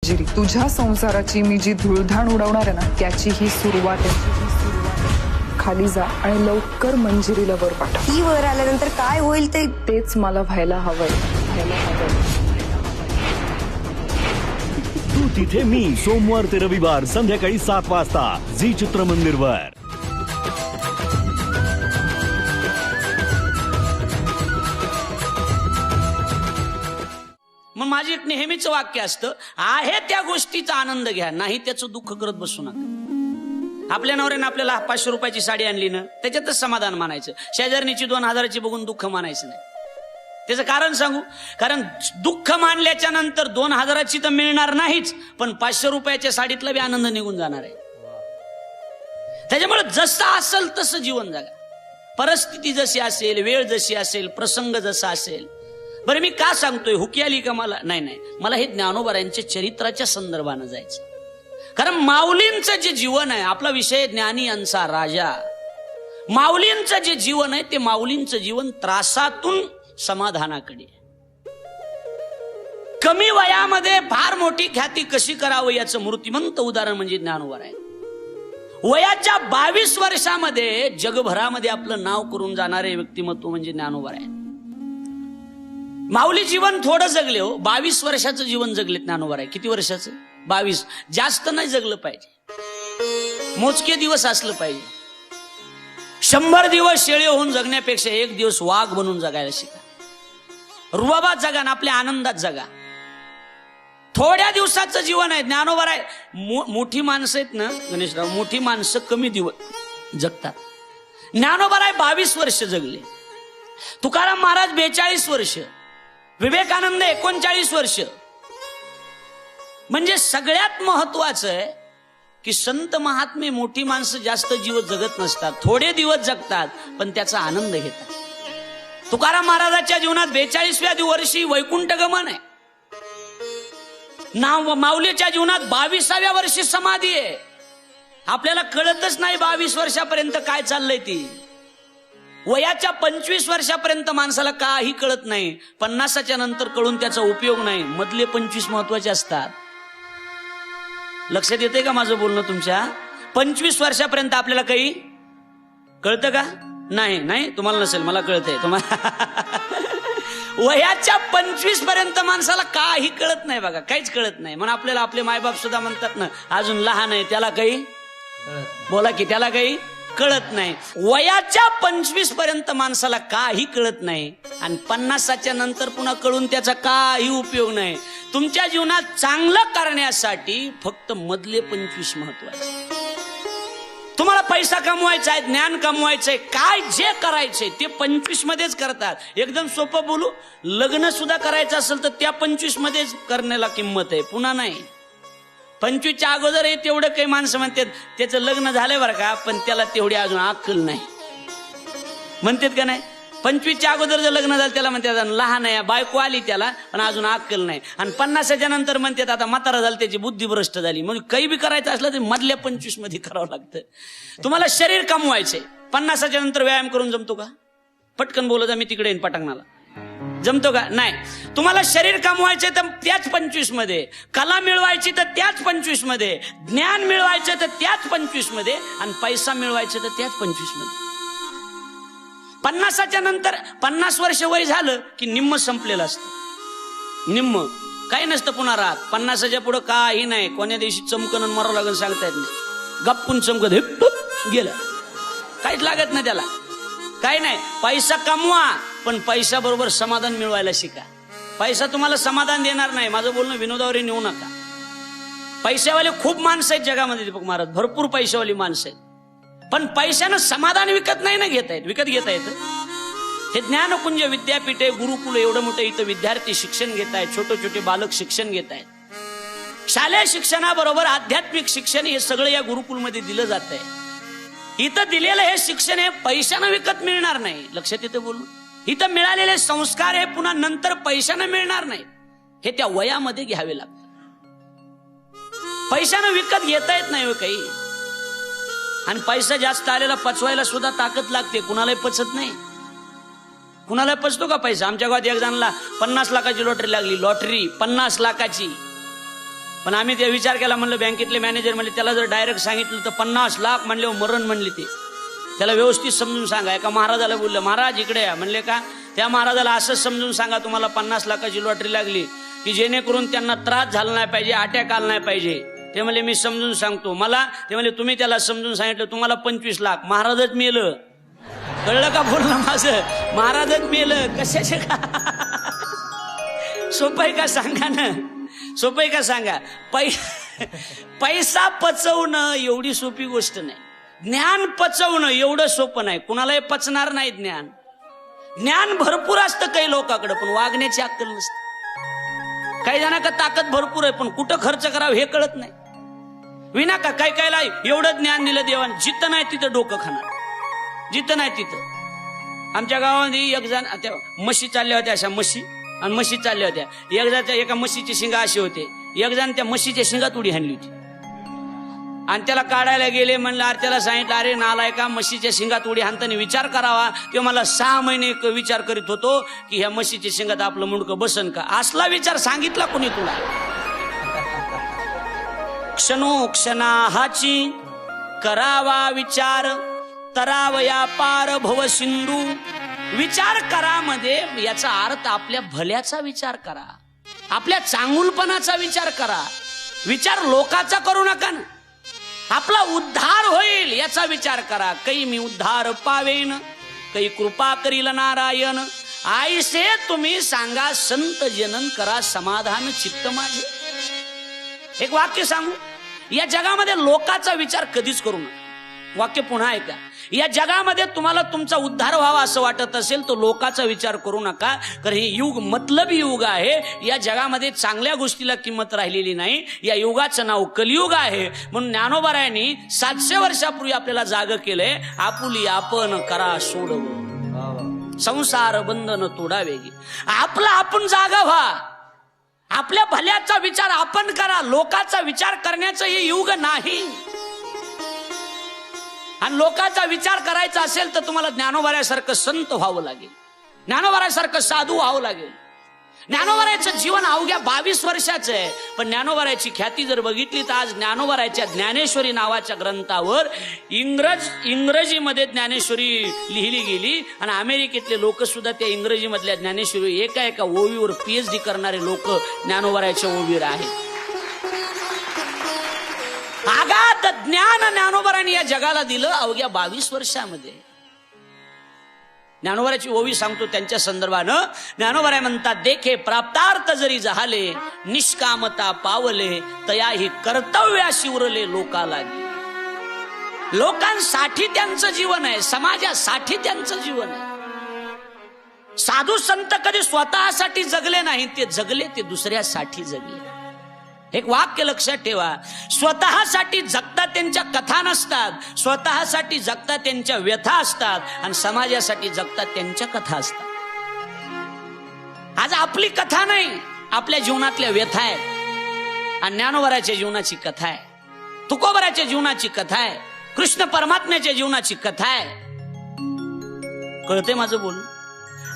जिरी तुझ्या संसाराची मी जी धुळधाण उडवणार आहे ना त्याची ही सुरुवात आहे. खाली जा आणि लवकर मंजिरीला वर पाठव. ती वर आल्यानंतर काय होईल तेच मला व्हायला हवंय. तू तिथे मी सोमवार ते रविवार संध्याकाळी 7 वाजता झी चित्रमंदिरवर. मग माझी एक नेहमीच वाक्य असतं, आहे त्या गोष्टीचा आनंद घ्या, नाही त्याचं दुःख करत बसू नका. आपल्या नवऱ्यानं आपल्याला 500 रुपयाची साडी आणली ना, त्याच्यातच समाधान मानायचं. शेजारणीची 2000ची बघून दुःख मानायचं नाही. त्याचं कारण सांगू, कारण दुःख मानल्याच्या नंतर 2000ची तर मिळणार नाहीच, पण 500 रुपयाच्या साडीतला बी आनंद निघून जाणार आहे. त्याच्यामुळे जसं असेल तसं जीवन जगा. परिस्थिती जशी असेल, वेळ जशी असेल, प्रसंग जसा असेल. बरं मी का सांगतोय, हुकी आली का मला? नाही, मला हे ज्ञानोबारांच्या चरित्राच्या संदर्भानं जायचं. कारण माऊलींचं जे जीवन आहे, आपला विषय ज्ञानी यांचा राजा. माऊलींचं जे जीवन आहे ते माऊलींचं जीवन त्रासातून समाधानाकडे. कमी वयामध्ये फार मोठी ख्याती कशी करावं याचं मूर्तिमंत उदाहरण म्हणजे ज्ञानोबा आहे. वयाच्या 22 वर्षामध्ये जगभरामध्ये आपलं नाव करून जाणारे व्यक्तिमत्व म्हणजे ज्ञानोबा आहे. माऊली जीवन थोडं जगले हो, 22 वर्षाचं जीवन जगले ज्ञानोबा आहे. किती वर्षाचं? 22. जास्त नाही जगलं पाहिजे, मोजके दिवस असलं पाहिजे. 100 दिवस शेळे होऊन जगण्यापेक्षा 1 दिवस वाघ बनून जगायला शिका. रुबाबात जगा ना, आपल्या आनंदात जगा. थोड्या दिवसाचं जीवन आहे. ज्ञानोबा आहे. मोठी माणसं आहेत ना गणेशराव, मोठी माणसं कमी दिवस जगतात. ज्ञानोबा आहे 22 वर्ष जगले. तुकाराम महाराज 42 वर्ष, विवेकानंद 39 वर्ष. म्हणजे सगळ्यात महत्वाचं आहे की संत महात्मे, मोठी माणसं जास्त दिवस जगत नसतात, थोडे दिवस जगतात, पण त्याचा आनंद घेतात. तुकाराम महाराजाच्या जीवनात 42व्या वर्षी वैकुंठ गमन आहे. माऊलीच्या जीवनात 22व्या वर्षी समाधी आहे. आपल्याला कळतच नाही 22 वर्षापर्यंत काय चाललंय ती. वयाच्या 25 वर्षापर्यंत माणसाला काही कळत नाही. 50च्या नंतर कळून त्याचा उपयोग नाही. मधले 25 महत्वाचे असतात. लक्षात येते का माझं बोलणं तुमच्या? 25 वर्षापर्यंत आपल्याला काही कळतं का? नाही तुम्हाला नसेल, मला कळतंय. तुम्हाला वयाच्या 25 पर्यंत माणसाला काही कळत नाही बघा, काहीच कळत नाही. म्हणून आपल्याला आपले मायबाप सुद्धा म्हणतात ना, अजून लहान आहे, त्याला काही बोला की त्याला काही कळत नाही. वयाच्या 25 पर्यंत माणसाला काही कळत नाही आणि 50च्या नंतर पुन्हा कळून त्याचा काही उपयोग नाही. तुमच्या जीवनात चांगलं करण्यासाठी फक्त मधले 25 महत्वाचे. तुम्हाला पैसा कमवायचा आहे, ज्ञान कमवायचंय, काय जे करायचंय ते 25 मध्येच करतात. एकदम सोपं बोलू, लग्न सुद्धा करायचं असेल तर त्या 25 मध्येच करण्याला किंमत आहे, पुन्हा नाही. 25च्या अगोदर हे तेवढं काही माणसं म्हणतात त्याचं लग्न झालंय बरं का, पण त्याला तेवढी अजून अक्कल नाही म्हणतात का नाही? 25च्या अगोदर जर लग्न झालं त्याला म्हणतात लहान आहे, बायको आली त्याला पण अजून अक्कल नाही. आणि 50च्या नंतर म्हणतात आता म्हातारा झालं, त्याची बुद्धी भ्रष्ट झाली. म्हणजे काही बी करायचं असलं तर मधल्या 25 मध्ये करावं लागतं. तुम्हाला शरीर कमवायचंय, 50च्या नंतर व्यायाम करून जमतो का? पटकन बोलत मी तिकडे येईन पटांगणाला, जमतो का? नाही. तुम्हाला शरीर कमवायचे तर त्याच 25 मध्ये, कला मिळवायची तर त्याच 25 मध्ये, ज्ञान मिळवायचं तर त्याच 25 मध्ये, आणि पैसा मिळवायचं तर त्याच 25 मध्ये. 50च्या नंतर 50 वर्ष वय झालं की निम्म संपलेलं असतं. निम्म काही नसतं पुन्हा राहत. 50च्या पुढं काही नाही. कोण्या दिवशी चमकन मरावं लागेल सांगता येत नाही. गप्पून चमकत गेलं, काहीच लागत नाही त्याला, काही नाही. पैसा कमवा पण पैसा बरोबर समाधान मिळवायला शिका. पैसा तुम्हाला समाधान देणार नाही. माझं बोलणं विनोदावरी नेऊ नका. पैशावाले खूप माणसं आहेत जगामध्ये दीपक महाराज, भरपूर पैशावाली माणसं आहेत, पण पैशानं समाधान विकत नाही ना घेता येत. विकत घेता येतं. हे ज्ञानकुंज विद्यापीठ आहे, गुरुकुल एवढं मोठं, इथं विद्यार्थी शिक्षण घेत आहेत, छोटे छोटे बालक शिक्षण घेत आहेत. शालेय शिक्षणाबरोबर आध्यात्मिक शिक्षण हे सगळं या गुरुकुलमध्ये दिलं जात आहे. इथं दिलेलं हे शिक्षण हे पैशानं विकत मिळणार नाही. लक्षात येतं बोलून? इथं मिळालेले संस्कार हे पुन्हा नंतर पैशानं मिळणार नाही. हे त्या वयामध्ये घ्यावे लागतात. पैशानं विकत घेता येत नाही काही. आणि पैसा जास्त आलेला पचवायला सुद्धा ताकद लागते. कुणालाही पचत नाही. कुणाला पचतो का पैसा? आमच्या गावात एक जणाला 50 लाखाची लॉटरी लागली. लॉटरी 50 लाखाची. पण आम्ही ते विचार केला, म्हणलं बँकेतले मॅनेजर म्हणले त्याला जर डायरेक्ट सांगितलं तर 50 लाख म्हणले मरण म्हणले ते, त्याला व्यवस्थित समजून सांगा. एका महाराजाला बोललं, महाराज इकडे या. म्हणले का? त्या महाराजाला असंच समजून सांगा तुम्हाला 50 लाखाची लॉटरी लागली की जेणेकरून त्यांना त्रास झाला नाही पाहिजे, अटॅक आला नाही पाहिजे. ते म्हणले मी समजून सांगतो. मला ते म्हणले तुम्ही त्याला समजून सांगितलं तुम्हाला 25 लाख. महाराजच मेलं. कळलं का बोलणं माझं? महाराजच मेलं. कशाचे का? सोपं आहे का सांगा ना? सोपं आहे का सांगा? पैसा पचवणं एवढी सोपी गोष्ट नाही. ज्ञान पचवणं एवढं सोपं नाही. कुणालाही पचणार नाही ज्ञान. ज्ञान भरपूर असतं काही लोकांकडे, पण वागण्याची अक्कल नसते. काही जणांकडे ताकद भरपूर आहे, पण कुठं खर्च करावं हे कळत नाही. विनाका काही कायला एवढं ज्ञान दिलं देवाने, जिथं नाही तिथं डोकं खाणार, जिथं नाही तिथं. आमच्या गावामध्ये एक जण त्या म्हशी चालल्या होत्या, अशा म्हशी आणि म्हशी चालल्या होत्या. एक जण एका म्हशीची शिंगा अशी होते, एक जण त्या म्हशीच्या शिंगात उडी हाणली होती आणि त्याला काढायला गेले. म्हणलं अरे त्याला सांगितलं, अरे नालायका म्हशीच्या शिंगात उडी हाणताना विचार करावा. ते मला 6 महिने विचार करीत होतो की ह्या म्हशीच्या शिंगात आपलं मुंडकं बसन का. असला विचार सांगितला कोणी तुला? क्षणोक्षणाहाची करावा विचार, तरावया पार भव सिंधू. विचार करा मध्ये याचा अर्थ आपल्या भल्याचा विचार करा, आपल्या चांगुलपणाचा विचार करा. विचार लोकाचा करू नका ना. आपला उद्धार होईल याचा विचार करा. काही मी उद्धार पावेन, काही कृपा करील नारायण. आईसे तुम्ही सांगा संत जनन, करा समाधान चित्त माझे. एक वाक्य सांगू, या जगामध्ये लोकाचा विचार कधीच करू नका. वाक्य पुन्हा ऐका. या जगामध्ये तुम्हाला तुमचा उद्धार व्हावा असं वाटत असेल तर लोकाचा विचार करू नका. कारण हे युग मतलबी युग आहे. या जगामध्ये चांगल्या गोष्टीला किंमत राहिलेली नाही. या युगाचं नाव कलियुग आहे. म्हणून ज्ञानोबारायांनी 700 वर्षापूर्वी आपल्याला जाग केलंय. आपुली आपण करा सोडव, संसार बंधन तोडावे. आपला आपण जागा व्हा. आपल्या भल्याचा विचार आपण करा. लोकाचा विचार करण्याचं हे युग नाही. आणि लोकांचा विचार करायचा असेल तर तुम्हाला ज्ञानोबारायासारखं संत व्हावं लागेल, ज्ञानोबारायासारखं साधू व्हावं लागेल. ज्ञानोबारायाचं जीवन अवघ्या 22 वर्षाचं आहे. पण ज्ञानोबारायाची ख्याती जर बघितली तर आज ज्ञानोबारायाच्या ज्ञानेश्वरी नावाच्या ग्रंथावर इंग्रजीमध्ये ज्ञानेश्वरी लिहिली गेली. आणि अमेरिकेतले लोक सुद्धा त्या इंग्रजीमधल्या ज्ञानेश्वरी एका ओवीवर PhD करणारे लोक ज्ञानोबारायाच्या ओवीवर आहेत. आगाध ज्ञान ज्ञानोबारांनी या जगाला दिलं अवघ्या 22 वर्षामध्ये. ज्ञानोबाराची ओवी सांगतो त्यांच्या संदर्भानं. ज्ञानोबाराय म्हणतात, देखे प्राप्तार्थ जरी झाले, निष्कामता पावले, तयाही कर्तव्याशी उरले लोकाला. लोकांसाठी त्यांचं जीवन आहे, समाजासाठी त्यांचं जीवन आहे. साधू संत कधी स्वतःसाठी जगले नाही, ते जगले ते दुसऱ्यासाठी जगले. एक वाक्य लक्षात ठेवा, स्वतःसाठी जगता त्यांच्या कथा नसतात, स्वतःसाठी जगता त्यांच्या व्यथा असतात, आणि समाजासाठी जगता त्यांच्या कथा असतात. आज आपली कथा नाही, आपल्या जीवनातल्या व्यथा आहे. आणि ज्ञानोबाराच्या जीवनाची कथा आहे, तुकोबाराच्या जीवनाची कथा आहे, कृष्ण परमात्म्याच्या जीवनाची कथा आहे. कळते माझं बोल?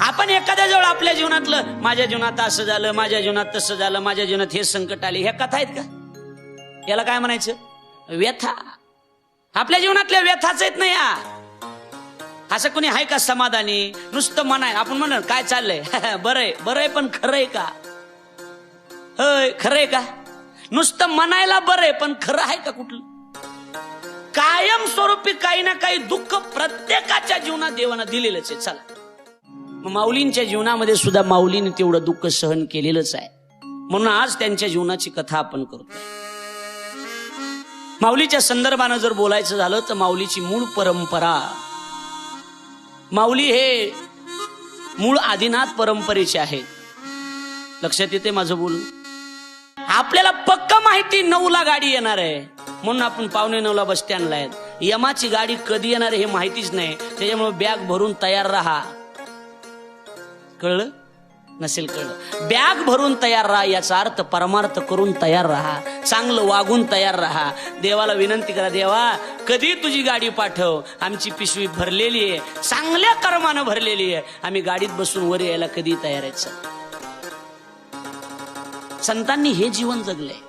आपण एखाद्या जवळ आपल्या जीवनातलं, माझ्या जीवनात असं झालं, माझ्या जीवनात तसं झालं, माझ्या जीवनात हे संकट आले, ह्या कथा आहेत का? याला काय म्हणायचं? व्यथा. आपल्या जीवनातल्या व्यथाच आहेत ना या. असं कोणी आहे का समाधानी? नुसतं म्हणाय, आपण म्हणलं काय चाललंय, बरंय पण खरंय का? होय खरंय का? नुसतं म्हणायला बरंय पण खरं आहे का कुठलं? कायम स्वरूपी काही ना काही दुःख प्रत्येकाच्या जीवनात देवानं दिलेलंच आहे. चला, माऊलींच्या जीवनामध्ये सुद्धा माऊलीने तेवढं दुःख सहन केलेलंच आहे. म्हणून आज त्यांच्या जीवनाची कथा आपण करतोय. माऊलीच्या संदर्भानं जर बोलायचं झालं तर माऊलीची मूळ परंपरा, माऊली हे मूळ आदिनाथ परंपरेचे आहेत. लक्षात येते माझं बोलून? आपल्याला पक्क माहिती 9ला गाडी येणार आहे, म्हणून आपण 8:45 बस स्टँडला आहेत. यमाची गाडी कधी येणार आहे हे माहितीच नाही, त्याच्यामुळे बॅग भरून तयार राहा. कळलं नसेल कळलं? बॅग भरून तयार राहा, याचा अर्थ परमार्थ करून तयार राहा, चांगलं वागून तयार राहा. देवाला विनंती करा, देवा कधी तुझी गाडी पाठव, आमची पिशवी भरलेली आहे, चांगल्या कर्मानं भरलेली आहे, आम्ही गाडीत बसून वर यायला कधी तयार आहे. संतांनी हे जीवन जगलंय.